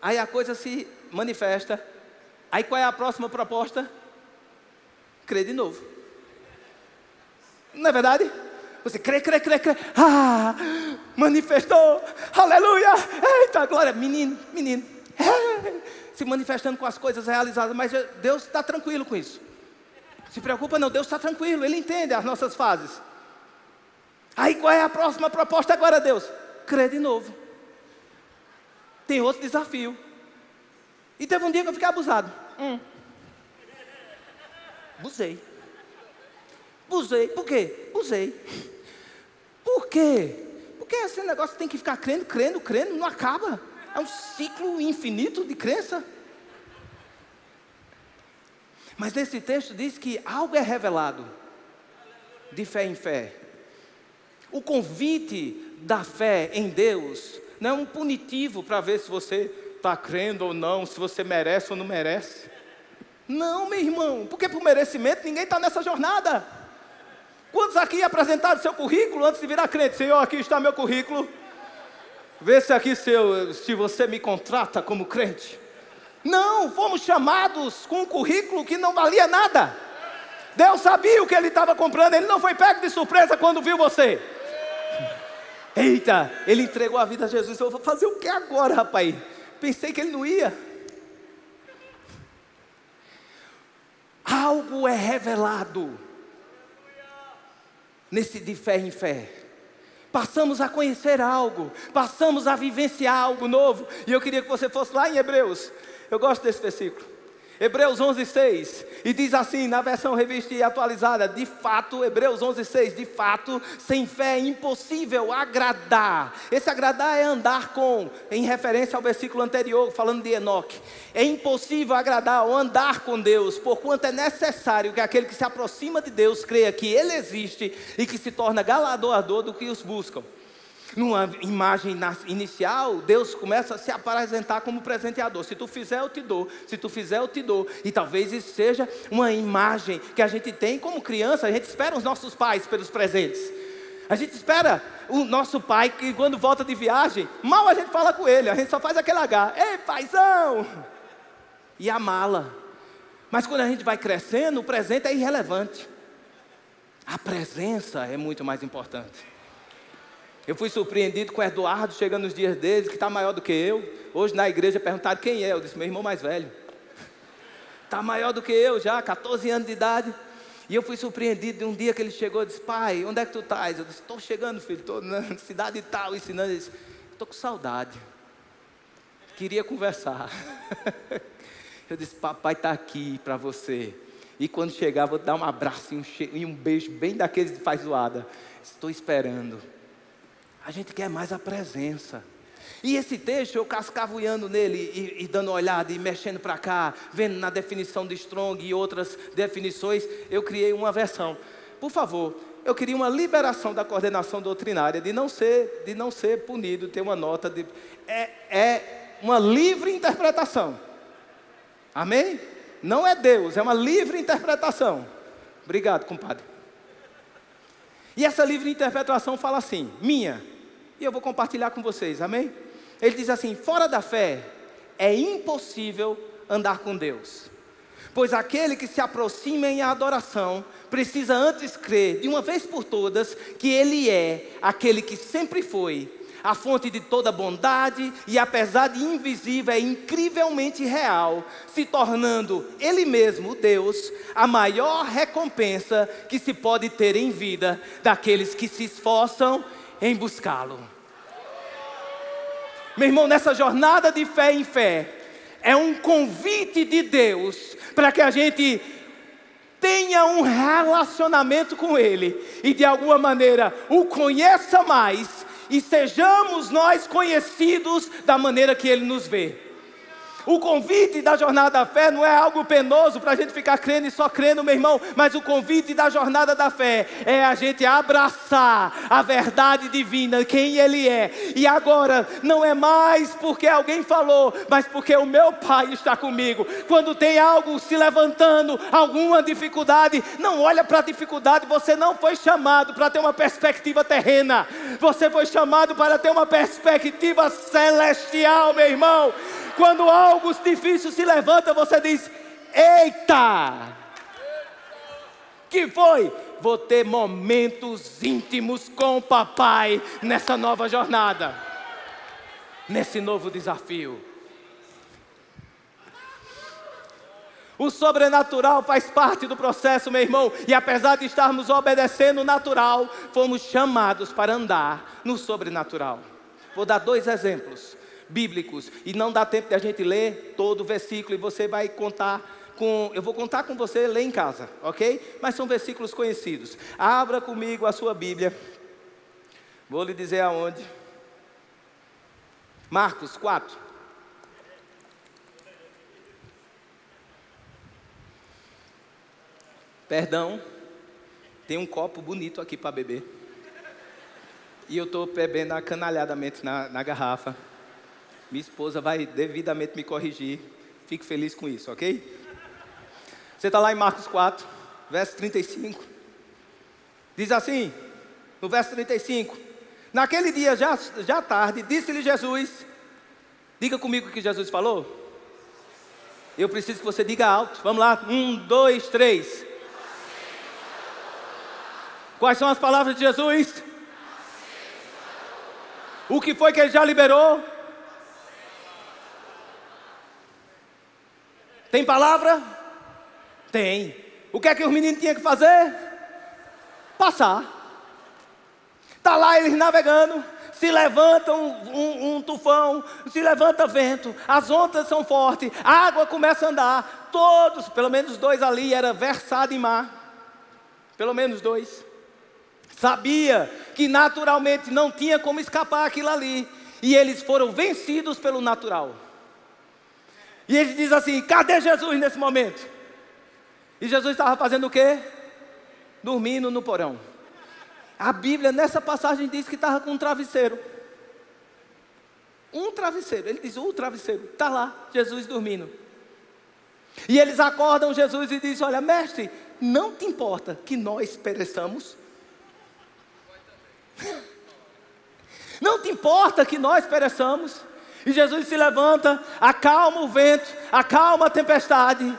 aí a coisa se manifesta. Aí qual é a próxima proposta? Crer de novo. Não é verdade? Você crê. Manifestou. Aleluia. Eita, glória. Menino. Se manifestando com as coisas realizadas. Mas Deus está tranquilo com isso. Se preocupa não, Deus está tranquilo. Ele entende as nossas fases. Aí qual é a próxima proposta agora, Deus? Crê de novo. Tem outro desafio. E teve um dia que eu fiquei abusado. Abusei. Por quê? Abusei. Por quê? Porque esse negócio tem que ficar crendo, não acaba. É um ciclo infinito de crença. Mas nesse texto diz que algo é revelado de fé em fé. O convite da fé em Deus não é um punitivo para ver se você está crendo ou não, se você merece ou não merece. Não, meu irmão, porque por merecimento ninguém está nessa jornada. Quantos aqui apresentaram seu currículo antes de virar crente? Senhor, aqui está meu currículo. Vê se aqui se você me contrata como crente. Não, fomos chamados com um currículo que não valia nada. Deus sabia o que Ele estava comprando. Ele não foi pego de surpresa quando viu você. Eita, Ele entregou a vida a Jesus. Eu vou fazer o que agora, rapaz? Pensei que Ele não ia. Algo é revelado nesse de fé em fé. Passamos a conhecer algo, passamos a vivenciar algo novo. E eu queria que você fosse lá em Hebreus. Eu gosto desse versículo. Hebreus 11:6. E diz assim, na versão revista e atualizada: de fato, Hebreus 11:6. De fato, sem fé é impossível agradar. Esse agradar é andar com, em referência ao versículo anterior, falando de Enoque. É impossível agradar ou andar com Deus, porquanto é necessário que aquele que se aproxima de Deus creia que Ele existe e que se torna galardoador do que os buscam. Numa imagem inicial, Deus começa a se apresentar como presenteador. Se tu fizer, eu te dou. Se tu fizer, eu te dou. E talvez isso seja uma imagem que a gente tem como criança. A gente espera os nossos pais pelos presentes. A gente espera o nosso pai que quando volta de viagem, mal a gente fala com ele. A gente só faz aquele H. Ei, paizão! E a mala. Mas quando a gente vai crescendo, o presente é irrelevante. A presença é muito mais importante. Eu fui surpreendido com o Eduardo, chegando nos dias dele, que está maior do que eu. Hoje na igreja perguntaram quem é. Eu disse, meu irmão mais velho. Está maior do que eu já, 14 anos de idade. E eu fui surpreendido de um dia que ele chegou e disse, pai, onde é que tu estás? Eu disse, estou chegando, filho, estou na cidade tal, ensinando. Ele disse, estou com saudade. Queria conversar. Eu disse, papai está aqui para você. E quando chegar, vou te dar um abraço e um beijo bem daqueles que faz zoada. Estou esperando. A gente quer mais a presença. E esse texto, eu cascavuiando nele e dando uma olhada e mexendo para cá, vendo na definição de Strong e outras definições, eu criei uma versão. Por favor, eu queria uma liberação da coordenação doutrinária, de não ser punido, ter uma nota de... É uma livre interpretação. Amém? Não é Deus, é uma livre interpretação. Obrigado, compadre. E essa livre interpretação fala assim, minha... E eu vou compartilhar com vocês, amém? Ele diz assim, fora da fé, é impossível andar com Deus. Pois aquele que se aproxima em adoração, precisa antes crer, de uma vez por todas, que Ele é aquele que sempre foi, a fonte de toda bondade, e apesar de invisível, é incrivelmente real, se tornando Ele mesmo, Deus, a maior recompensa que se pode ter em vida, daqueles que se esforçam em buscá-lo. Meu irmão, nessa jornada de fé em fé, é um convite de Deus para que a gente tenha um relacionamento com Ele e de alguma maneira o conheça mais e sejamos nós conhecidos da maneira que Ele nos vê. O convite da jornada da fé não é algo penoso para a gente ficar crendo e só crendo, meu irmão. Mas o convite da jornada da fé é a gente abraçar a verdade divina, quem Ele é. E agora, não é mais porque alguém falou, mas porque o meu Pai está comigo. Quando tem algo se levantando, alguma dificuldade, não olha para a dificuldade. Você não foi chamado para ter uma perspectiva terrena. Você foi chamado para ter uma perspectiva celestial, meu irmão. Quando algo difícil se levanta, você diz: eita! Que foi? Vou ter momentos íntimos com o papai nessa nova jornada, nesse novo desafio. O sobrenatural faz parte do processo, meu irmão. E apesar de estarmos obedecendo o natural, fomos chamados para andar no sobrenatural. Vou dar 2 exemplos bíblicos, e não dá tempo de a gente ler todo o versículo, e você vai contar eu vou contar com você ler em casa, ok? Mas são versículos conhecidos. Abra comigo a sua Bíblia, vou lhe dizer aonde. Marcos 4. Perdão, tem um copo bonito aqui para beber, e eu estou bebendo acanalhadamente na garrafa. Minha esposa vai devidamente me corrigir. Fico feliz com isso, ok? Você está lá em Marcos 4, verso 35. Diz assim, no verso 35. Naquele dia, já tarde, disse-lhe Jesus. Diga comigo o que Jesus falou. Eu preciso que você diga alto. Vamos lá, 1, 2, 3. Quais são as palavras de Jesus? O que foi que ele já liberou? Tem palavra? Tem. O que é que os meninos tinham que fazer? Passar. Está lá eles navegando, se levanta um tufão, se levanta vento, as ondas são fortes, a água começa a andar, todos, pelo menos 2 ali, era versado em mar, pelo menos 2, sabia que naturalmente não tinha como escapar aquilo ali, e eles foram vencidos pelo natural. E ele diz assim: cadê Jesus nesse momento? E Jesus estava fazendo o quê? Dormindo no porão. A Bíblia nessa passagem diz que estava com um travesseiro. Um travesseiro, ele diz: o travesseiro, está lá, Jesus dormindo. E eles acordam Jesus e dizem: olha, mestre, não te importa que nós pereçamos? Não te importa que nós pereçamos? E Jesus se levanta, acalma o vento, acalma a tempestade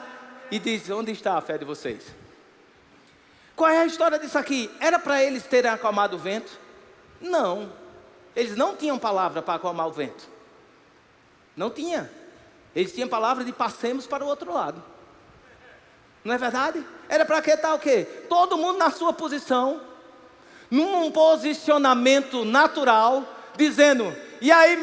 e diz: onde está a fé de vocês? Qual é a história disso aqui? Era para eles terem acalmado o vento? Não. Eles não tinham palavra para acalmar o vento. Não tinha. Eles tinham palavra de passemos para o outro lado. Não é verdade? Era para que tal o quê? Todo mundo na sua posição, num posicionamento natural, dizendo: e aí,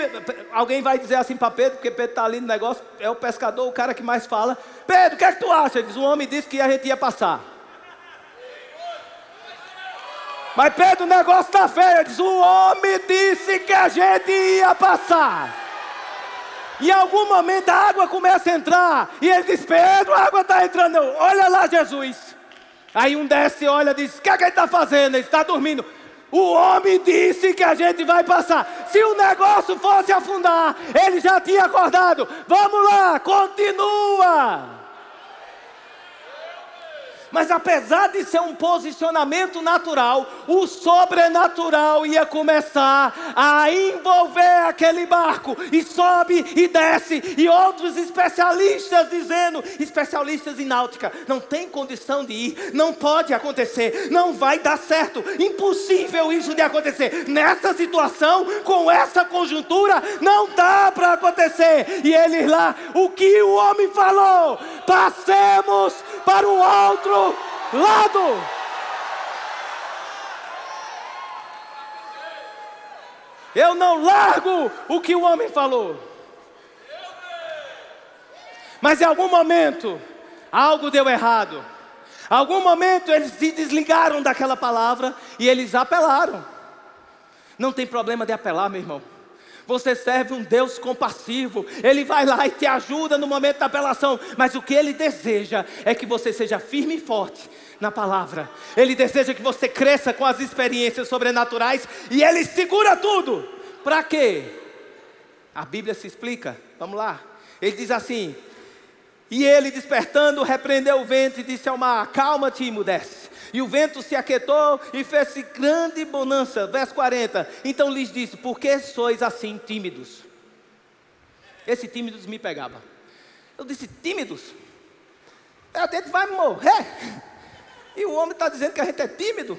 alguém vai dizer assim para Pedro, porque Pedro está ali no negócio, é o pescador, o cara que mais fala: Pedro, o que é que tu acha? Ele diz: o homem disse que a gente ia passar. Mas Pedro, o negócio está feio. Ele diz: o homem disse que a gente ia passar. E em algum momento a água começa a entrar, e ele diz: Pedro, a água está entrando. Olha lá Jesus. Aí um desce, olha e diz: o que é que ele está fazendo? Ele está dormindo. O homem disse que a gente vai passar. Se o negócio fosse afundar, ele já tinha acordado. Vamos lá, continua. Mas apesar de ser um posicionamento natural, o sobrenatural ia começar a envolver aquele barco. E sobe e desce. E outros especialistas dizendo, especialistas em náutica: não tem condição de ir, não pode acontecer, não vai dar certo, impossível isso de acontecer. Nessa situação, com essa conjuntura, não dá para acontecer. E eles lá: o que o homem falou? Passemos para o outro lado. Eu não largo o que o homem falou. Mas em algum momento algo deu errado. Em algum momento eles se desligaram daquela palavra e eles apelaram. Não tem problema de apelar, meu irmão. Você serve um Deus compassivo. Ele vai lá e te ajuda no momento da apelação. Mas o que Ele deseja é que você seja firme e forte na palavra. Ele deseja que você cresça com as experiências sobrenaturais. E Ele segura tudo. Para quê? A Bíblia se explica. Vamos lá. Ele diz assim: e ele, despertando, repreendeu o vento e disse ao mar: acalma-te e emudece. E o vento se aquietou e fez-se grande bonança. Verso 40. Então lhes disse: por que sois assim tímidos? Esse tímidos me pegava. Eu disse: tímidos? A gente vai morrer. E o homem está dizendo que a gente é tímido.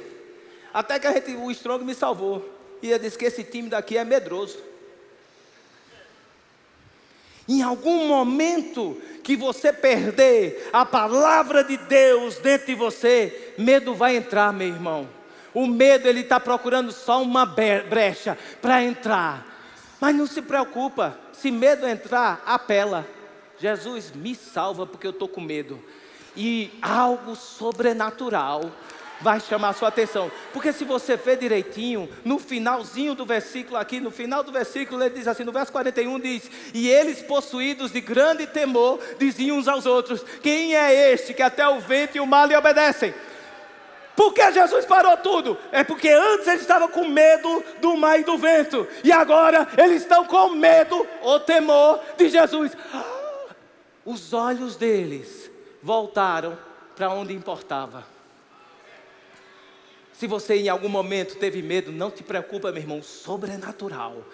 Até que o Strong me salvou. E ele disse que esse tímido aqui é medroso. Em algum momento que você perder a palavra de Deus dentro de você, medo vai entrar, meu irmão. O medo, ele está procurando só uma brecha para entrar. Mas não se preocupa, se medo entrar, apela: Jesus, me salva porque eu estou com medo. E algo sobrenatural vai chamar a sua atenção. Porque se você ver direitinho, no finalzinho do versículo aqui, no final do versículo ele diz assim, no verso 41 diz: e eles, possuídos de grande temor, diziam uns aos outros: quem é este que até o vento e o mar lhe obedecem? Por que Jesus parou tudo? É porque antes eles estavam com medo do mar e do vento, e agora eles estão com medo ou temor de Jesus. Os olhos deles voltaram para onde importava. Se você em algum momento teve medo, não te preocupa, meu irmão. O sobrenatural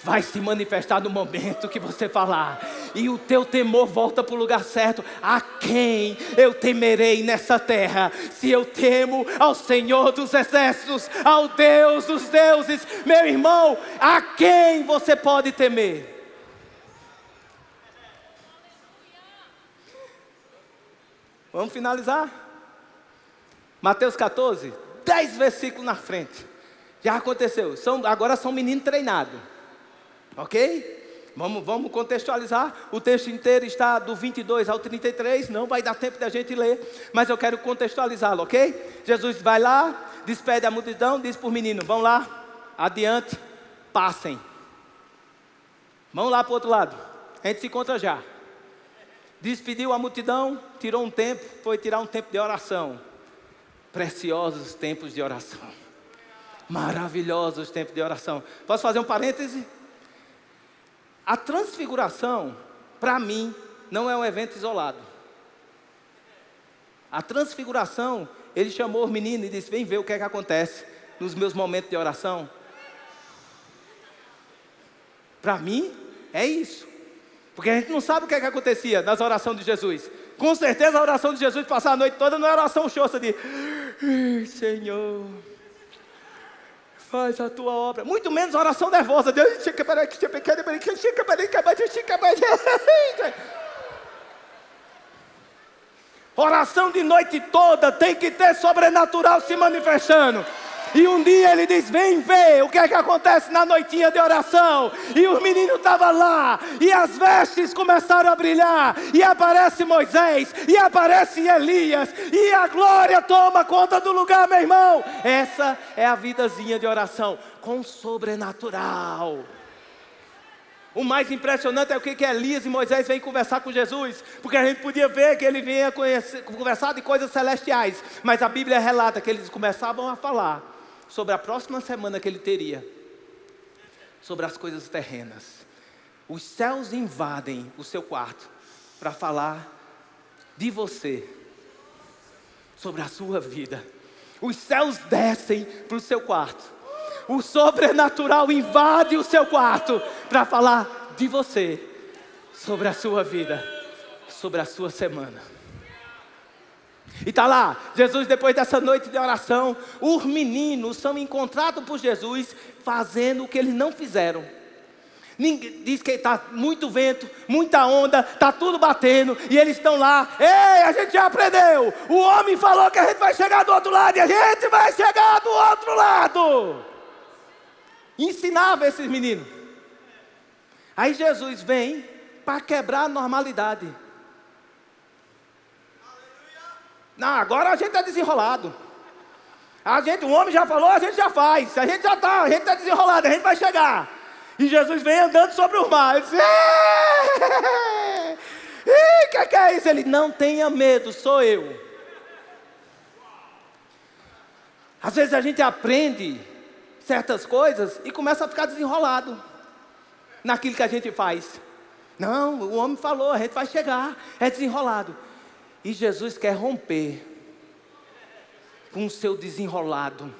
vai se manifestar no momento que você falar. E o teu temor volta para o lugar certo. A quem eu temerei nessa terra? Se eu temo ao Senhor dos exércitos, ao Deus dos deuses. Meu irmão, a quem você pode temer? Vamos finalizar? Mateus 14, 10 versículos na frente. Já aconteceu. Agora são meninos treinados. Ok? Vamos contextualizar. O texto inteiro está do 22 ao 33. Não vai dar tempo da gente ler, mas eu quero contextualizá-lo, ok? Jesus vai lá, despede a multidão, diz para os meninos: vão lá, adiante, passem. Vão lá para o outro lado. A gente se encontra já. Despediu a multidão, tirou um tempo, foi tirar um tempo de oração. Preciosos tempos de oração. Maravilhosos tempos de oração. Posso fazer um parêntese? A transfiguração, para mim, não é um evento isolado. A transfiguração, ele chamou os meninos e disse: vem ver o que é que acontece nos meus momentos de oração. Para mim, é isso. Porque a gente não sabe o que é que acontecia nas orações de Jesus. Com certeza a oração de Jesus passar a noite toda não era oração xoxa de: Senhor, faz a tua obra. Muito menos oração nervosa de: oração de noite toda tem que ter sobrenatural se manifestando. E um dia ele diz: vem ver o que é que acontece na noitinha de oração. E os meninos estavam lá, e as vestes começaram a brilhar, e aparece Moisés, e aparece Elias, e a glória toma conta do lugar, meu irmão. Essa é a vidazinha de oração, com sobrenatural. O mais impressionante é o que Elias e Moisés vêm conversar com Jesus, porque a gente podia ver que ele vinha conversar de coisas celestiais, mas a Bíblia relata que eles começavam a falar sobre a próxima semana que ele teria, sobre as coisas terrenas. Os céus invadem o seu quarto para falar de você, sobre a sua vida. Os céus descem para o seu quarto. O sobrenatural invade o seu quarto para falar de você, sobre a sua vida, sobre a sua semana. E está lá, Jesus, depois dessa noite de oração, os meninos são encontrados por Jesus fazendo o que eles não fizeram. Diz que está muito vento, muita onda, está tudo batendo, e eles estão lá: ei, a gente já aprendeu, o homem falou que a gente vai chegar do outro lado, e a gente vai chegar do outro lado. Ensinava esses meninos. Aí Jesus vem para quebrar a normalidade. Não, agora a gente está desenrolado. O homem já falou, a gente já faz. A gente está desenrolado, a gente vai chegar. E Jesus vem andando sobre o mar. Ele diz: que é isso? Ele: não tenha medo, sou eu. Às vezes a gente aprende certas coisas e começa a ficar desenrolado naquilo que a gente faz. Não, o homem falou, a gente vai chegar, é desenrolado. E Jesus quer romper com o seu desenrolado.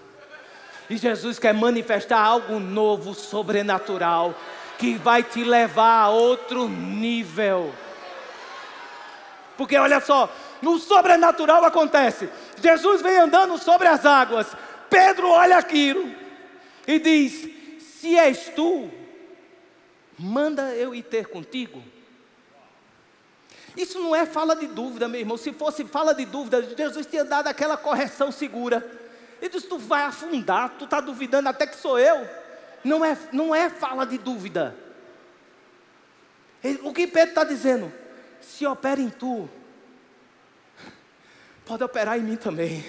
E Jesus quer manifestar algo novo, sobrenatural, que vai te levar a outro nível. Porque olha só, no sobrenatural acontece. Jesus vem andando sobre as águas. Pedro olha aquilo e diz: se és tu, manda eu ir ter contigo. Isso não é fala de dúvida, meu irmão. Se fosse fala de dúvida, Jesus tinha dado aquela correção segura. Ele disse: tu vai afundar, tu está duvidando até que sou eu. Não é fala de dúvida. O que Pedro está dizendo? Se opera em tu, pode operar em mim também.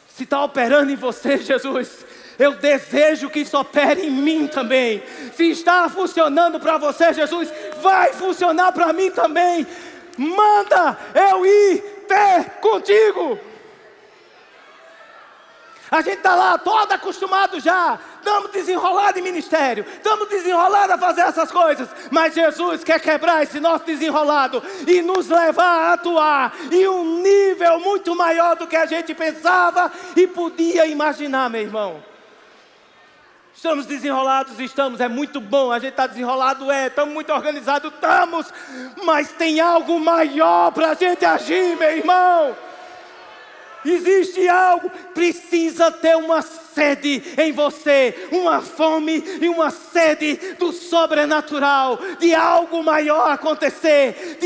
Se está operando em você, Jesus, eu desejo que isso opere em mim também. Se está funcionando para você, Jesus, vai funcionar para mim também. Manda eu ir ter contigo. A gente está lá todo acostumado já. Estamos desenrolados em ministério. Estamos desenrolados a fazer essas coisas. Mas Jesus quer quebrar esse nosso desenrolado e nos levar a atuar em um nível muito maior do que a gente pensava e podia imaginar, meu irmão. Estamos desenrolados, estamos, é muito bom. A gente está desenrolado, estamos muito organizados, estamos. Mas tem algo maior para a gente agir, meu irmão. Existe algo, precisa ter uma sede em você, uma fome e uma sede do sobrenatural, de algo maior acontecer,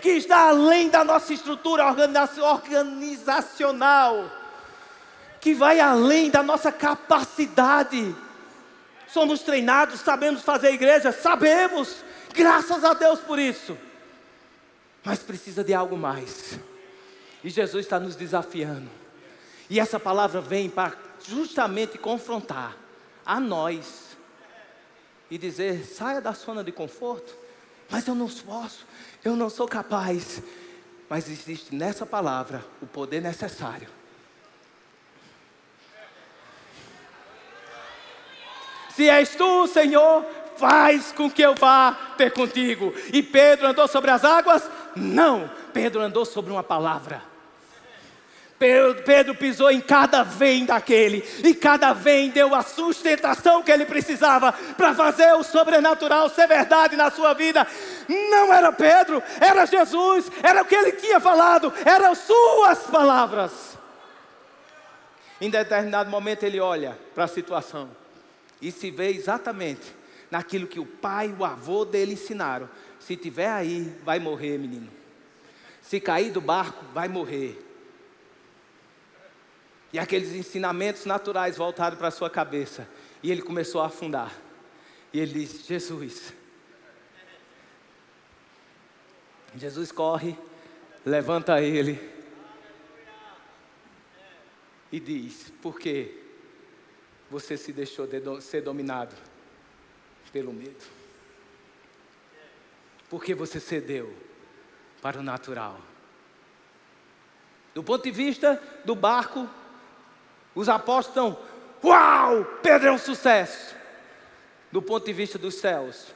que está além da nossa estrutura organizacional, que vai além da nossa capacidade. Somos treinados, sabemos fazer igreja, sabemos, graças a Deus por isso, mas precisa de algo mais. E Jesus está nos desafiando. E essa palavra vem para justamente confrontar a nós. E dizer: saia da zona de conforto. Mas eu não posso, eu não sou capaz. Mas existe nessa palavra o poder necessário. Se és tu, Senhor, faz com que eu vá ter contigo. E Pedro andou sobre as águas? Não, Pedro andou sobre uma palavra. Pedro pisou em cada vém daquele, e cada vém deu a sustentação que ele precisava para fazer o sobrenatural ser verdade na sua vida. Não era Pedro, era Jesus, era o que ele tinha falado, eram suas palavras. Em determinado momento ele olha para a situação e se vê exatamente naquilo que o pai e o avô dele ensinaram: se tiver aí, vai morrer, menino. Se cair do barco, vai morrer. E aqueles ensinamentos naturais voltaram para a sua cabeça. E ele começou a afundar. E ele disse: Jesus. Jesus corre, levanta ele e diz: por que você se deixou ser dominado pelo medo? Por que você cedeu para o natural? Do ponto de vista do barco, os apóstolos estão: uau, Pedro é um sucesso. Do ponto de vista dos céus,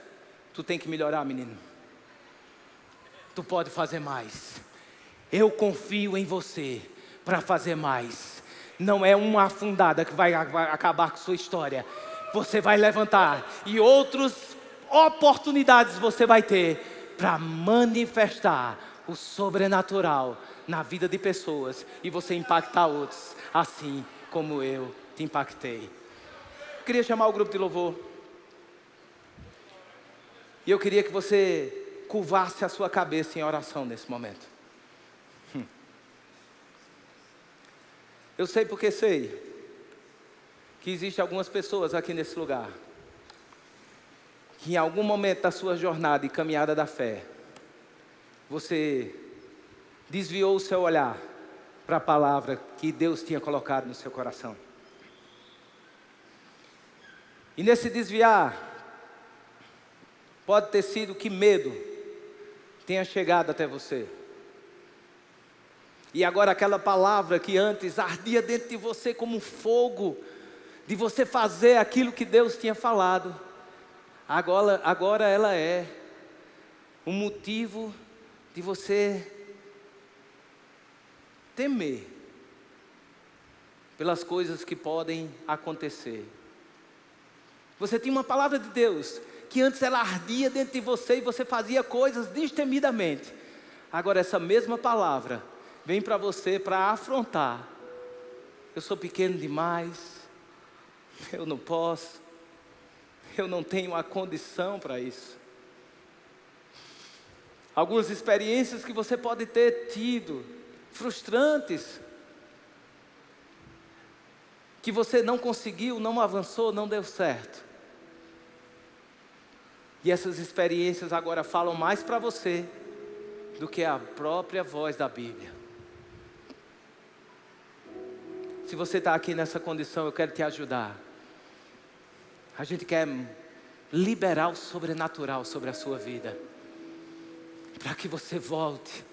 tu tem que melhorar, menino. Tu pode fazer mais. Eu confio em você para fazer mais. Não é uma afundada que vai acabar com sua história. Você vai levantar e outras oportunidades você vai ter para manifestar o sobrenatural na vida de pessoas e você impactar outros, assim como eu te impactei. Eu queria chamar o grupo de louvor. E eu queria que você curvasse a sua cabeça em oração nesse momento. Eu sei porque sei que existem algumas pessoas aqui nesse lugar que em algum momento da sua jornada e caminhada da fé, você desviou o seu olhar para a palavra que Deus tinha colocado no seu coração. E nesse desviar, pode ter sido que medo tenha chegado até você. E agora aquela palavra que antes ardia dentro de você como um fogo, de você fazer aquilo que Deus tinha falado, agora ela é um motivo de você temer pelas coisas que podem acontecer. Você tinha uma palavra de Deus que antes ela ardia dentro de você e você fazia coisas destemidamente. Agora essa mesma palavra vem para você para afrontar. Eu sou pequeno demais, eu não posso, eu não tenho a condição para isso. Algumas experiências que você pode ter tido, frustrantes, que você não conseguiu, não avançou, não deu certo. E essas experiências agora falam mais para você do que a própria voz da Bíblia. Se você está aqui nessa condição, eu quero te ajudar. A gente quer liberar o sobrenatural sobre a sua vida, para que você volte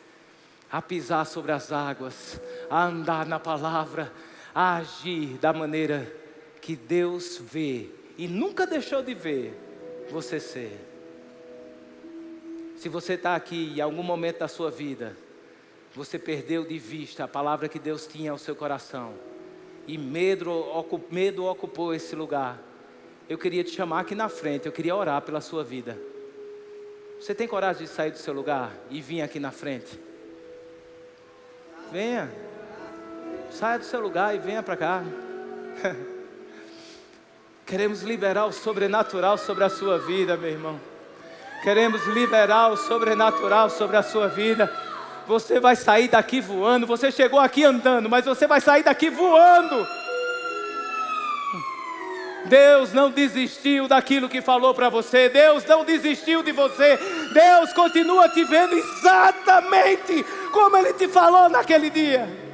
a pisar sobre as águas, a andar na palavra, a agir da maneira que Deus vê e nunca deixou de ver você ser. Se você está aqui e em algum momento da sua vida você perdeu de vista a palavra que Deus tinha ao seu coração e medo ocupou esse lugar, eu queria te chamar aqui na frente, eu queria orar pela sua vida. Você tem coragem de sair do seu lugar e vir aqui na frente? Venha, saia do seu lugar e venha para cá. Queremos liberar o sobrenatural sobre a sua vida, meu irmão. Queremos liberar o sobrenatural sobre a sua vida. Você vai sair daqui voando. Você chegou aqui andando, mas você vai sair daqui voando. Deus não desistiu daquilo que falou para você. Deus não desistiu de você. Deus continua te vendo exatamente como Ele te falou naquele dia.